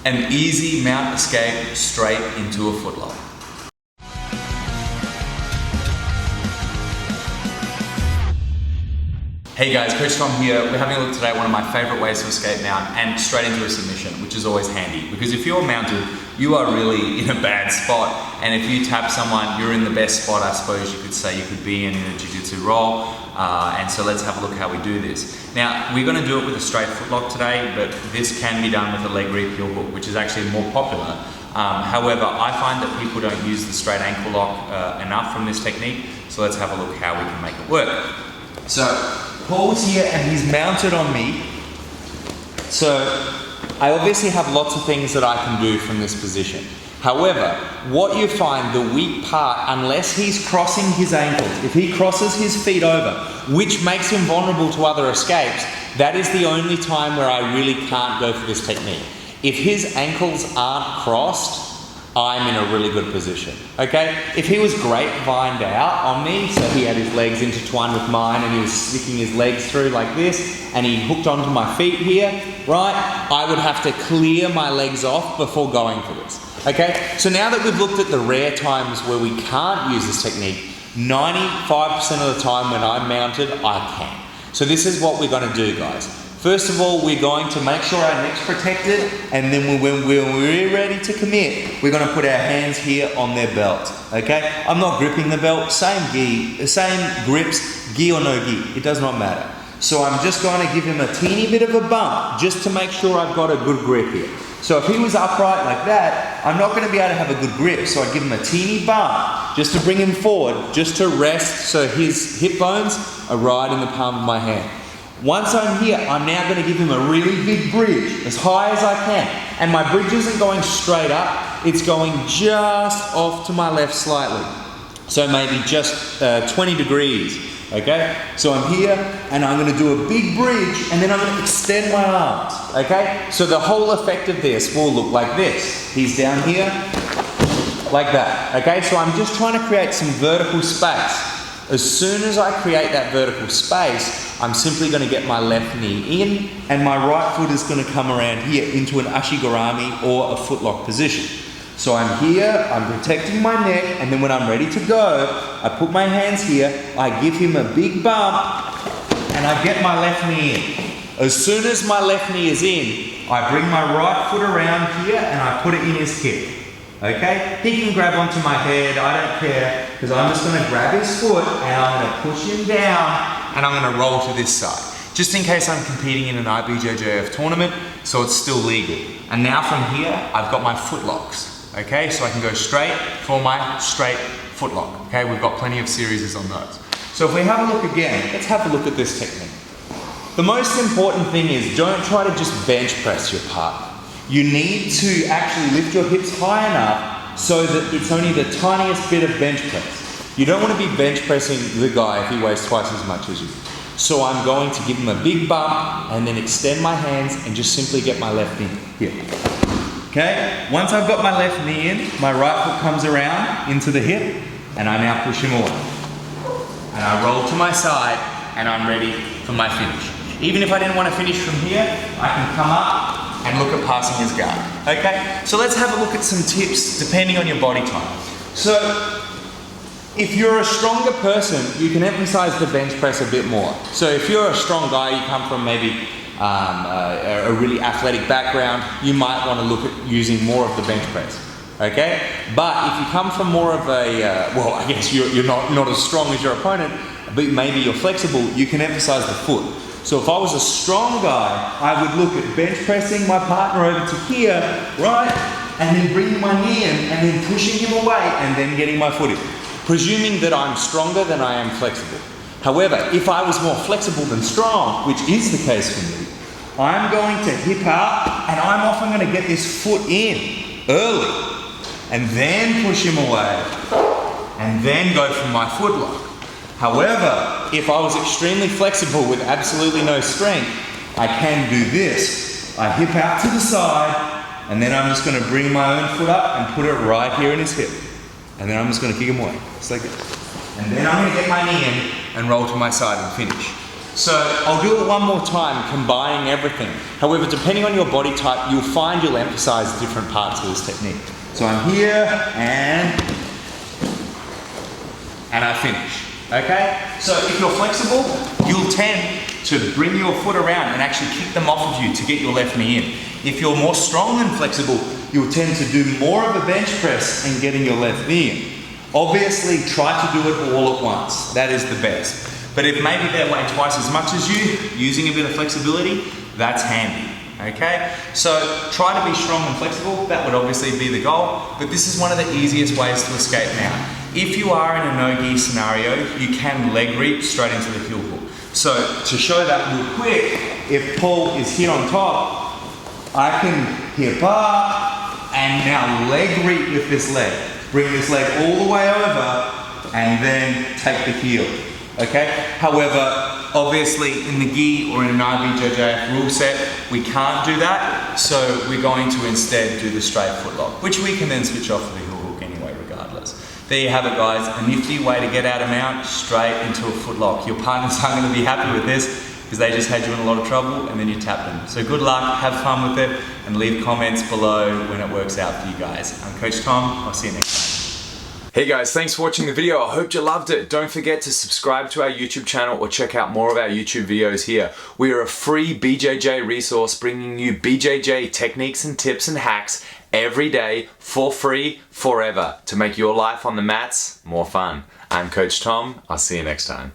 An easy mount escape straight into a footlock. Hey guys, Coach Tom here. We're having a look today at one of my favorite ways to escape mount and straight into a submission, which is always handy because if you're mounted, you are really in a bad spot, and if you tap someone, you're in the best spot, I suppose you could say you could be in a jiu-jitsu roll. And so let's have a look how we do this. Now, we're going to do it with a straight footlock today, but this can be done with a leg reap heel hook, which is actually more popular. However, I find that people don't use the straight ankle lock enough from this technique, so let's have a look how we can make it work. So, Paul's here and he's mounted on me. So, I obviously have lots of things that I can do from this position. However, what you find, the weak part, unless he's crossing his ankles, if he crosses his feet over, which makes him vulnerable to other escapes, that is the only time where I really can't go for this technique. If his ankles aren't crossed, I'm in a really good position, okay? If he was grapevined out on me, so he had his legs intertwined with mine and he was sticking his legs through like this, and he hooked onto my feet here, right? I would have to clear my legs off before going for this, okay? So now that we've looked at the rare times where we can't use this technique, 95% of the time when I'm mounted, I can. So this is what we're gonna do, guys. First of all, we're going to make sure our neck's protected, and then when we're ready to commit, we're going to put our hands here on their belt, okay? I'm not gripping the belt, same grips, gi or no gi, it does not matter. So I'm just going to give him a teeny bit of a bump, just to make sure I've got a good grip here. So if he was upright like that, I'm not going to be able to have a good grip, so I'd give him a teeny bump, just to bring him forward, just to rest, so his hip bones are right in the palm of my hand. Once I'm here, I'm now going to give him a really big bridge, as high as I can. And my bridge isn't going straight up, it's going just off to my left slightly. So maybe just 20 degrees, okay? So I'm here, and I'm going to do a big bridge, and then I'm going to extend my arms, okay? So the whole effect of this will look like this. He's down here, like that, okay? So I'm just trying to create some vertical space. As soon as I create that vertical space, I'm simply going to get my left knee in, and my right foot is going to come around here into an ashigarami or a footlock position. So I'm here, I'm protecting my neck, and then when I'm ready to go, I put my hands here, I give him a big bump, and I get my left knee in. As soon as my left knee is in, I bring my right foot around here and I put it in his hip. Okay? He can grab onto my head, I don't care, because I'm just going to grab his foot and I'm going to push him down and I'm going to roll to this side. Just in case I'm competing in an IBJJF tournament, so it's still legal. And now from here, I've got my footlocks. Okay? So I can go straight for my straight footlock. Okay? We've got plenty of series on those. So if we have a look again, let's have a look at this technique. The most important thing is don't try to just bench press your partner. You need to actually lift your hips high enough so that it's only the tiniest bit of bench press. You don't want to be bench pressing the guy if he weighs twice as much as you. So I'm going to give him a big bump and then extend my hands and just simply get my left knee here. Okay? Once I've got my left knee in, my right foot comes around into the hip and I now push him away. And I roll to my side and I'm ready for my finish. Even if I didn't want to finish from here, I can come up and look at passing his guard, okay? So let's have a look at some tips depending on your body type. So, if you're a stronger person, you can emphasize the bench press a bit more. So if you're a strong guy, you come from maybe a really athletic background, you might want to look at using more of the bench press, okay? But if you come from more of a, well, I guess you're not as strong as your opponent, but maybe you're flexible, you can emphasize the foot. So if I was a strong guy, I would look at bench pressing my partner over to here, right? And then bringing my knee in and then pushing him away and then getting my foot in. Presuming that I'm stronger than I am flexible. However, if I was more flexible than strong, which is the case for me, I'm going to hip out and I'm often going to get this foot in early and then push him away and then go for my footlock. However, if I was extremely flexible with absolutely no strength, I can do this. I hip out to the side, and then I'm just going to bring my own foot up and put it right here in his hip. And then I'm just going to kick him away, just like this. And then I'm going to get my knee in and roll to my side and finish. So I'll do it one more time, combining everything. However, depending on your body type, you'll find you'll emphasize different parts of this technique. So I'm here and I finish, okay? So if you're flexible, you'll tend to bring your foot around and actually kick them off of you to get your left knee in. If you're more strong and flexible, you'll tend to do more of a bench press and getting your left knee in. Obviously, try to do it all at once. That is the best. But if maybe they're weighing twice as much as you, using a bit of flexibility, that's handy, okay? So try to be strong and flexible. That would obviously be the goal, but this is one of the easiest ways to escape now. If you are in a no-gi scenario, you can leg reap straight into the heel pull. So to show that real quick, if Paul is here on top, I can hip up and now leg reap with this leg. Bring this leg all the way over and then take the heel, okay? However, obviously in the gi or in an IBJJF rule set, we can't do that. So we're going to instead do the straight footlock, which we can then switch off the heel hook anyway, regardless. There you have it, guys. A nifty way to get out of mount straight into a footlock. Your partners aren't going to be happy with this because they just had you in a lot of trouble and then you tap them. So good luck, have fun with it, and leave comments below when it works out for you guys. I'm Coach Tom. I'll see you next time. Hey guys, thanks for watching the video. I hope you loved it. Don't forget to subscribe to our YouTube channel or check out more of our YouTube videos here. We are a free BJJ resource bringing you BJJ techniques and tips and hacks every day for free, forever, to make your life on the mats more fun. I'm Coach Tom. I'll see you next time.